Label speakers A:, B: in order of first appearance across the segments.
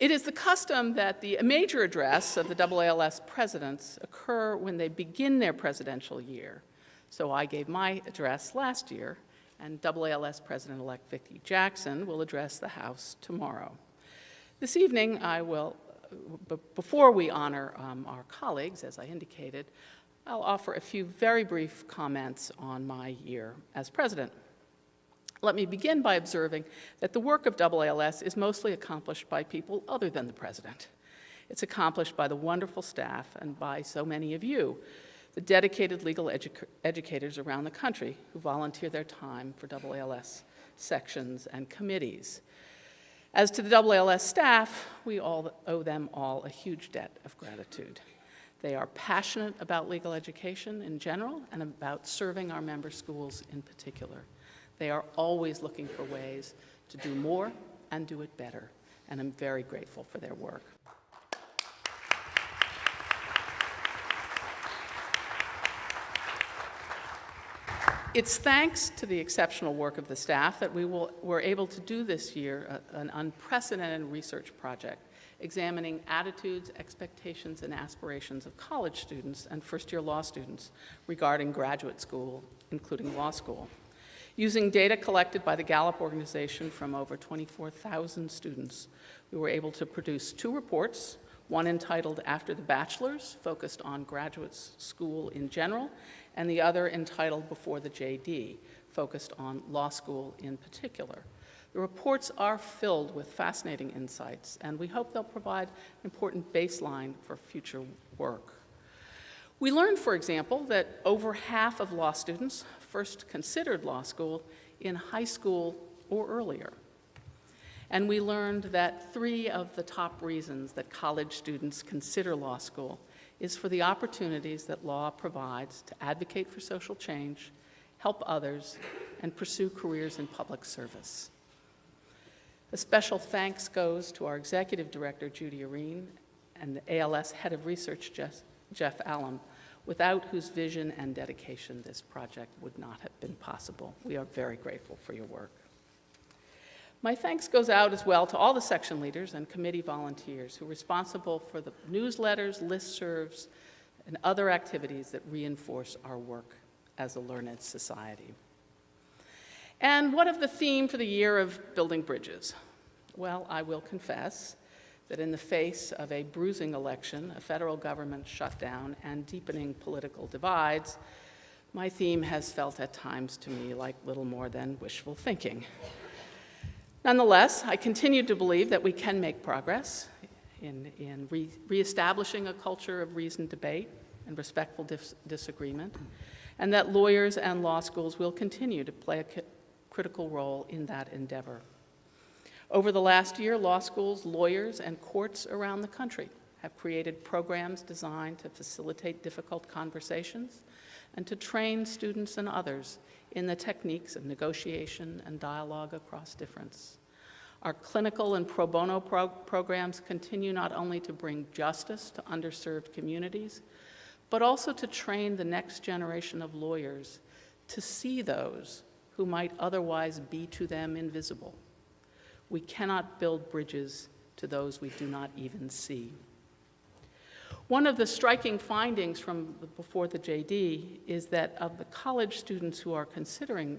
A: It is the custom that the major address of the AALS presidents occur when they begin their presidential year. So I gave my address last year, and AALS President-elect Vicki Jackson will address the House tomorrow. This evening, before we honor our colleagues, as I indicated, I'll offer a few very brief comments on my year as president. Let me begin by observing that the work of AALS is mostly accomplished by people other than the president. It's accomplished by the wonderful staff and by so many of you, the dedicated legal educators around the country who volunteer their time for AALS sections and committees. As to the AALS staff, we all owe them all a huge debt of gratitude. They are passionate about legal education in general and about serving our member schools in particular. They are always looking for ways to do more and do it better, and I'm very grateful for their work. It's thanks to the exceptional work of the staff that we were able to do this year an unprecedented research project examining attitudes, expectations, and aspirations of college students and first-year law students regarding graduate school, including law school. Using data collected by the Gallup organization from over 24,000 students, we were able to produce 2 reports, one entitled After the Bachelor's, focused on graduate school in general, and the other entitled Before the JD, focused on law school in particular. The reports are filled with fascinating insights, and we hope they'll provide an important baseline for future work. We learned, for example, that over half of law students first considered law school in high school or earlier. And we learned that 3 of the top reasons that college students consider law school is for the opportunities that law provides to advocate for social change, help others, and pursue careers in public service. A special thanks goes to our Executive Director, Judy Areen, and the ALS Head of Research, Jeff Allam, without whose vision and dedication this project would not have been possible. We are very grateful for your work. My thanks goes out as well to all the section leaders and committee volunteers who are responsible for the newsletters, listservs, and other activities that reinforce our work as a learned society. And what of the theme for the year of building bridges? Well, I will confess that in the face of a bruising election, a federal government shutdown, and deepening political divides, my theme has felt at times to me like little more than wishful thinking. Nonetheless, I continue to believe that we can make progress in reestablishing a culture of reasoned debate and respectful disagreement, and that lawyers and law schools will continue to play a critical role in that endeavor. Over the last year, law schools, lawyers, and courts around the country have created programs designed to facilitate difficult conversations and to train students and others in the techniques of negotiation and dialogue across difference. Our clinical and pro bono programs continue not only to bring justice to underserved communities, but also to train the next generation of lawyers to see those who might otherwise be to them invisible. We cannot build bridges to those we do not even see. One of the striking findings from before the JD is that of the college students who are considering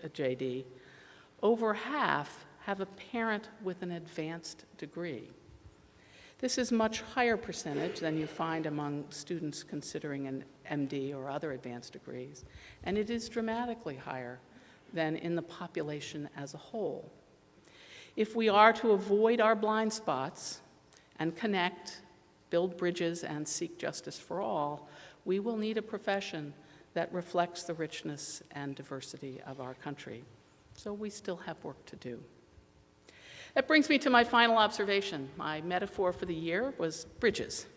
A: a JD, over half have a parent with an advanced degree. This is a much higher percentage than you find among students considering an MD or other advanced degrees, and it is dramatically higher than in the population as a whole. If we are to avoid our blind spots and connect, build bridges, and seek justice for all, we will need a profession that reflects the richness and diversity of our country. So we still have work to do. That brings me to my final observation. My metaphor for the year was bridges.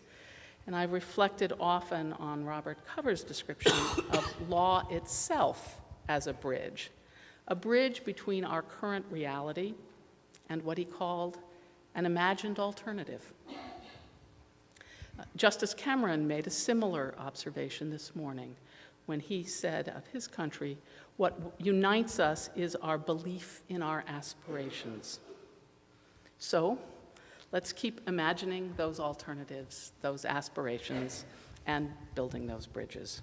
A: And I've reflected often on Robert Cover's description of law itself as a bridge between our current reality and what he called an imagined alternative. Justice Cameron made a similar observation this morning when he said of his country, what unites us is our belief in our aspirations. So Let's keep imagining those alternatives, those aspirations, and building those bridges.